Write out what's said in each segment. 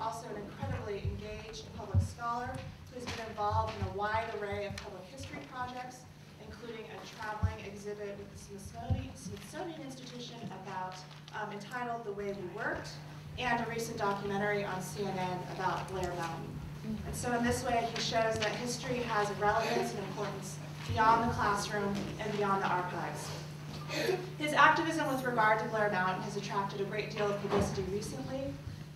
also an incredibly engaged public scholar who's been involved in a wide array of public history projects, including a traveling exhibit with the Smithsonian Institution entitled The Way We Worked, and a recent documentary on CNN about Blair Mountain. And so in this way, he shows that history has relevance and importance beyond the classroom and beyond the archives. His activism with regard to Blair Mountain has attracted a great deal of publicity recently.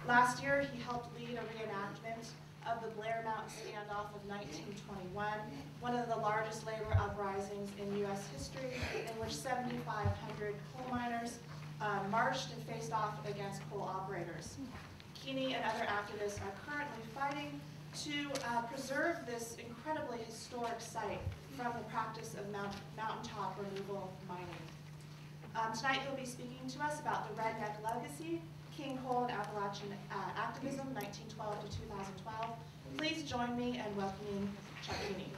Last year, he helped lead a reenactment of the Blair Mountain standoff of 1921, one of the largest labor uprisings in U.S. history, in which 7,500 coal miners marched and faced off against coal operators. Keeney and other activists are currently fighting to preserve this incredibly historic site from the practice of mountaintop removal mining. Tonight he'll be speaking to us about the Redneck Legacy, Coal and Appalachian Activism, 1912 to 2012. Please join me in welcoming Chuck Keeney.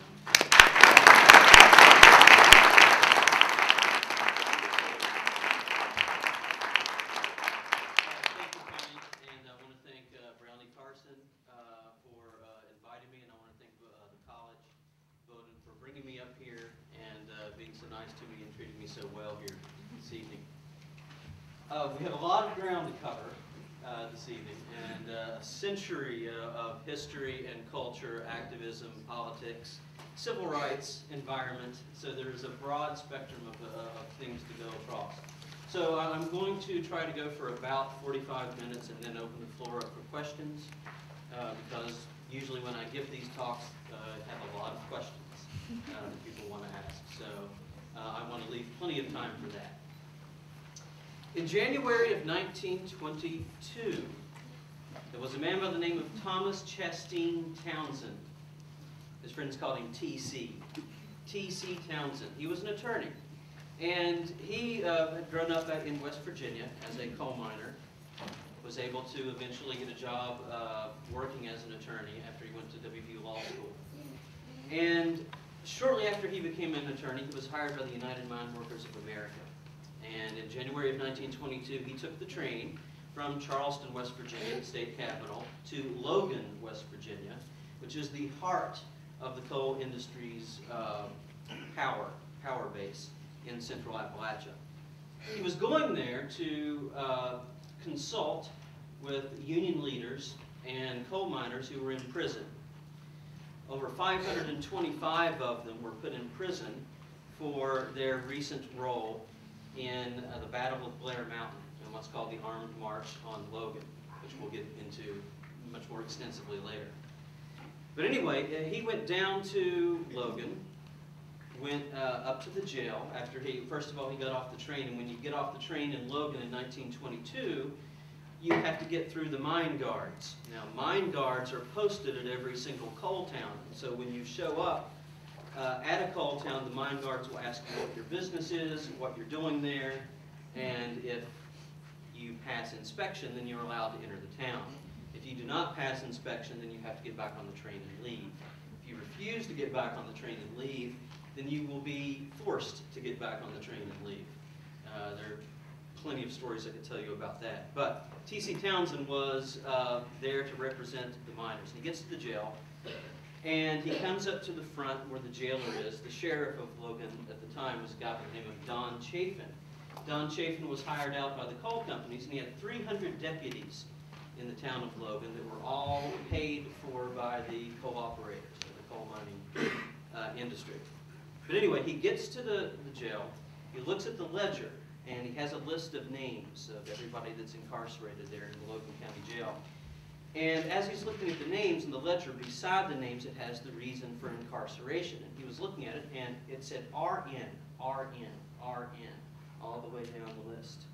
Bringing me up here and being so nice to me and treating me so well here this evening. We have a lot of ground to cover this evening, and a century of history and culture, activism, politics, civil rights, environment. So there's a broad spectrum of things to go across. So I'm going to try to go for about 45 minutes and then open the floor up for questions, because usually when I give these talks, I have a lot of questions that people want to ask. So I want to leave plenty of time for that. In January of 1922, there was a man by the name of Thomas Chastine Townsend. His friends called him T.C. T.C. Townsend. He was an attorney. And he had grown up in West Virginia as a coal miner, was able to eventually get a job working as an attorney after he went to WVU Law School. And shortly after he became an attorney, he was hired by the United Mine Workers of America. And in January of 1922, he took the train from Charleston, West Virginia, the state capital, to Logan, West Virginia, which is the heart of the coal industry's power base in central Appalachia. He was going there to consult with union leaders and coal miners who were in prison. Over 525 of them were put in prison for their recent role in the Battle of Blair Mountain and what's called the Armed March on Logan, which we'll get into much more extensively later. But anyway, he went down to Logan, went up to the jail after first of all, he got off the train. And when you get off the train in Logan in 1922, you have to get through the mine guards. Now, mine guards are posted at every single coal town. So when you show up at a coal town, the mine guards will ask you what your business is, what you're doing there, and if you pass inspection, then you're allowed to enter the town. If you do not pass inspection, then you have to get back on the train and leave. If you refuse to get back on the train and leave, then you will be forced to get back on the train and leave. There are plenty of stories I could tell you about that. But T.C. Townsend was there to represent the miners. He gets to the jail, and he comes up to the front where the jailer is. The sheriff of Logan at the time was a guy by the name of Don Chafin. Don Chafin was hired out by the coal companies, and he had 300 deputies in the town of Logan that were all paid for by the coal operators, or the coal mining industry. But anyway, he gets to the jail, he looks at the ledger, and he has a list of names of everybody that's incarcerated there in the Logan County Jail. And as he's looking at the names in the ledger, beside the names, it has the reason for incarceration. And he was looking at it, and it said RN, RN, RN, all the way down the list.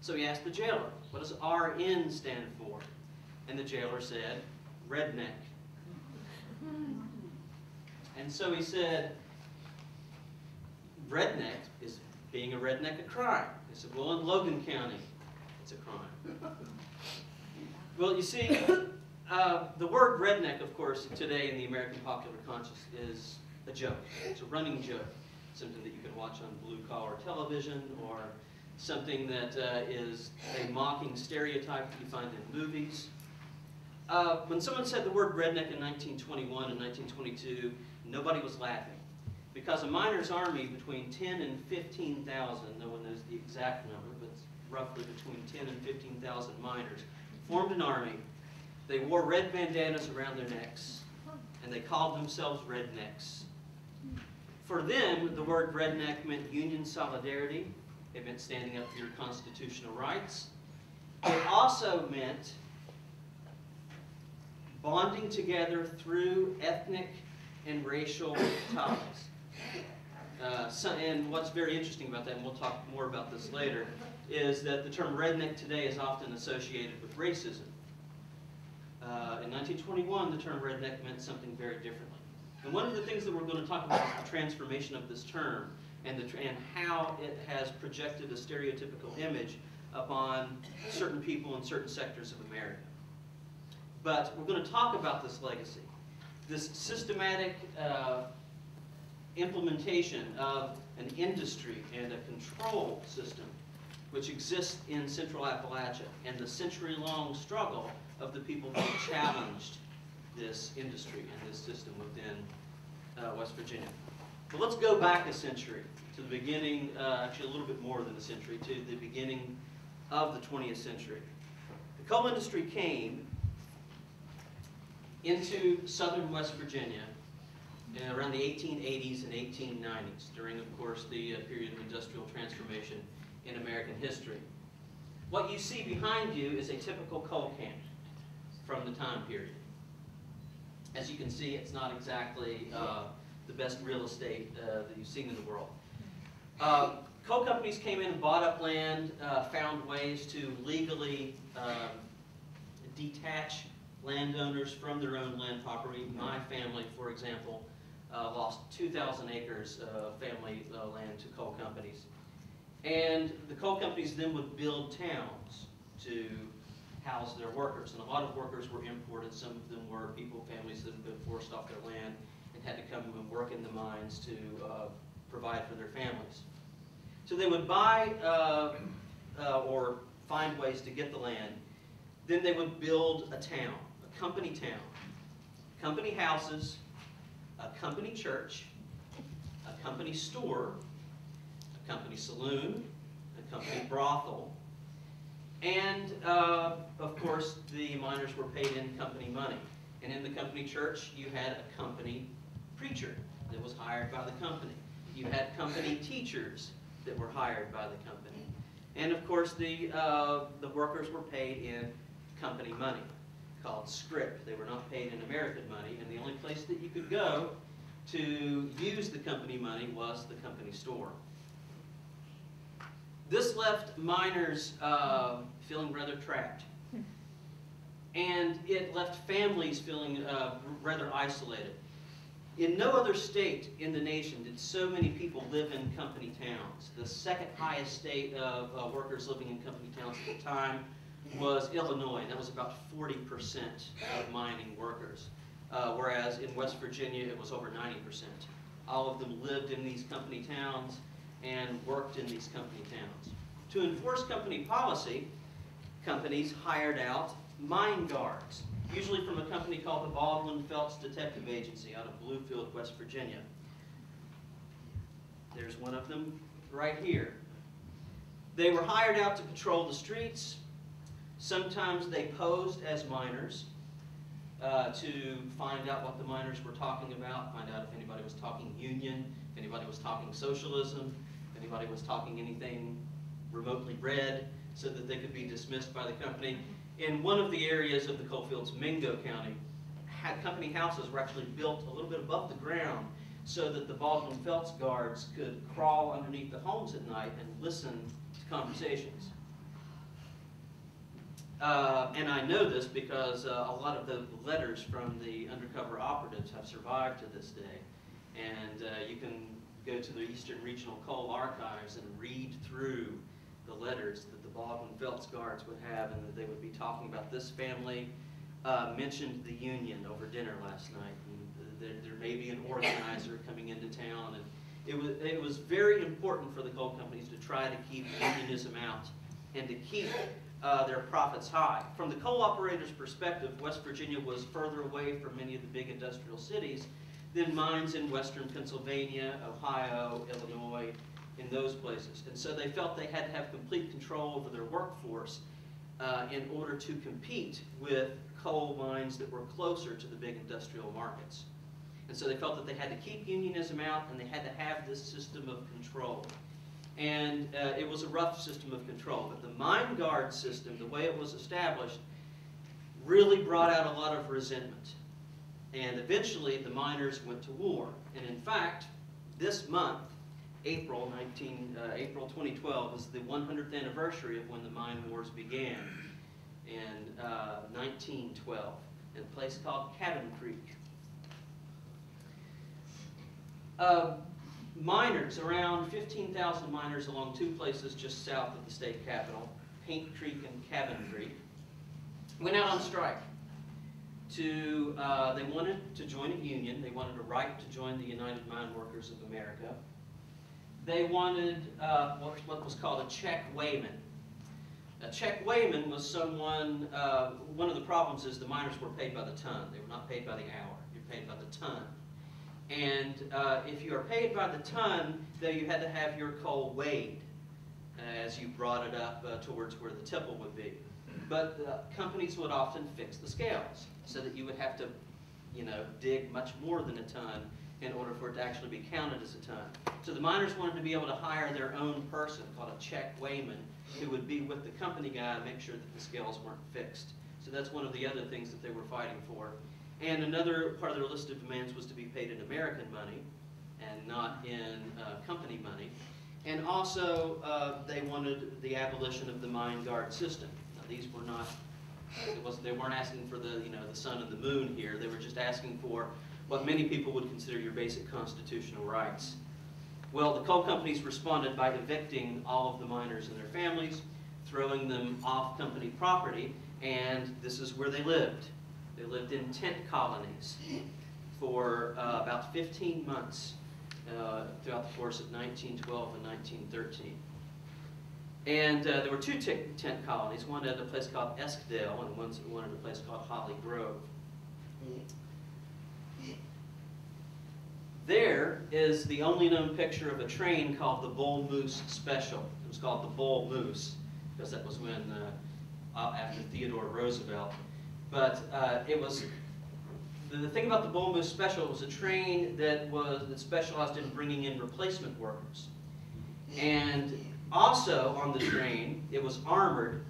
So he asked the jailer, what does RN stand for? And the jailer said, redneck. And so he said, redneck, is being a redneck a crime? He said, well, in Logan County, it's a crime. Well, you see, the word redneck, of course, today in the American popular conscious is a joke. It's a running joke, something that you can watch on blue-collar television, or something that is a mocking stereotype that you find in movies. When someone said the word redneck in 1921 and 1922, nobody was laughing. Because a miners' army between 10 and 15,000, no one knows the exact number, but it's roughly between 10 and 15,000 miners, formed an army. They wore red bandanas around their necks, and they called themselves rednecks. For them, the word redneck meant union solidarity. It meant standing up for your constitutional rights. It also meant bonding together through ethnic and racial ties. And what's very interesting about that, and we'll talk more about this later, is that the term redneck today is often associated with racism. In 1921, the term redneck meant something very differently. And one of the things that we're going to talk about is the transformation of this term and how it has projected a stereotypical image upon certain people in certain sectors of America. But we're going to talk about this legacy, this systematic implementation of an industry and a control system which exists in Central Appalachia, and the century-long struggle of the people who challenged this industry and this system within West Virginia. But let's go back a century to the beginning, actually a little bit more than a century, to the beginning of the 20th century. The coal industry came into southern West Virginia around the 1880s and 1890s, during, of course, the period of industrial transformation in American history. What you see behind you is a typical coal camp from the time period. As you can see, it's not exactly the best real estate that you've seen in the world. Coal companies came in and bought up land, found ways to legally detach landowners from their own land property. My family, for example, lost 2,000 acres of family land to coal companies. And the coal companies then would build towns to house their workers. And a lot of workers were imported. Some of them were families that had been forced off their land and had to come and work in the mines to provide for their families. So they would buy or find ways to get the land. Then they would build a town, a company town, company houses, a company church, a company store, a company saloon, a company brothel, and of course the miners were paid in company money. And in the company church you had a company preacher that was hired by the company. You had company teachers that were hired by the company. And of course the workers were paid in company money, called scrip. They were not paid in American money, and the only place that you could go to use the company money was the company store. This left miners feeling rather trapped. And it left families feeling rather isolated. In no other state in the nation did so many people live in company towns. The second highest state of workers living in company towns at the time was Illinois. That was about 40% of mining workers. Whereas in West Virginia it was over 90%. All of them lived in these company towns and worked in these company towns. To enforce company policy, companies hired out mine guards, usually from a company called the Baldwin Phelps Detective Agency out of Bluefield, West Virginia. There's one of them right here. They were hired out to patrol the streets. Sometimes they posed as miners to find out what the miners were talking about, find out if anybody was talking union, if anybody was talking socialism, if anybody was talking anything remotely red, so that they could be dismissed by the company. In one of the areas of the coal fields, Mingo County, company houses were actually built a little bit above the ground so that the Baldwin Phelps guards could crawl underneath the homes at night and listen to conversations. And I know this because a lot of the letters from the undercover operatives have survived to this day. And you can go to the Eastern Regional Coal Archives and read through the letters that the Baldwin Phelps guards would have, and that they would be talking about this family mentioned the union over dinner last night. And there may be an organizer coming into town. And it was very important for the coal companies to try to keep unionism out and to keep their profits high. From the coal operators' perspective, West Virginia was further away from many of the big industrial cities than mines in western Pennsylvania, Ohio, Illinois, in those places. And so they felt they had to have complete control over their workforce in order to compete with coal mines that were closer to the big industrial markets. And so they felt that they had to keep unionism out and they had to have this system of control. And it was a rough system of control, but the mine guard system, the way it was established, really brought out a lot of resentment. And eventually the miners went to war. And in fact, this month, April 2012, is the 100th anniversary of when the mine wars began in 1912 in a place called Cabin Creek. Miners, around 15,000 miners along two places just south of the state capital, Paint Creek and Cabin Creek, went out on strike. They wanted to join a union. They wanted a right to join the United Mine Workers of America. They wanted what was called a check weighman. A check weighman was someone, one of the problems is the miners were paid by the ton. They were not paid by the hour. You're paid by the ton. And if you are paid by the ton, then you had to have your coal weighed as you brought it up towards where the tipple would be. But companies would often fix the scales so that you would have to, dig much more than a ton in order for it to actually be counted as a ton. So the miners wanted to be able to hire their own person called a check weighman who would be with the company guy and make sure that the scales weren't fixed. So that's one of the other things that they were fighting for. And another part of their list of demands was to be paid in American money and not in company money. And also, they wanted the abolition of the mine guard system. Now, these were not, they weren't asking for the sun and the moon here. They were just asking for what many people would consider your basic constitutional rights. Well, the coal companies responded by evicting all of the miners and their families, throwing them off company property, and this is where they lived. They lived in tent colonies for about 15 months throughout the course of 1912 and 1913. And there were two tent colonies, one at a place called Eskdale and one at a place called Holly Grove. There is the only known picture of a train called the Bull Moose Special. It was called the Bull Moose because that was when, after Theodore Roosevelt. But it was, the thing about the Bull Moose Special was a train that specialized in bringing in replacement workers. And also on the train, it was armored,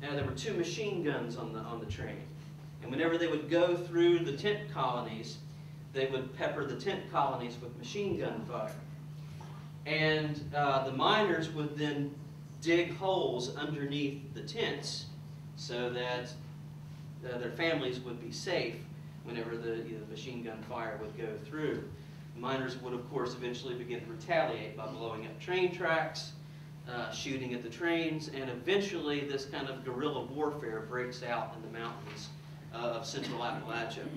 and there were 2 machine guns on the train. And whenever they would go through the tent colonies, they would pepper the tent colonies with machine gun fire. And the miners would then dig holes underneath the tents so that their families would be safe whenever the machine gun fire would go through. Miners would, of course, eventually begin to retaliate by blowing up train tracks, shooting at the trains, and eventually this kind of guerrilla warfare breaks out in the mountains of central Appalachia.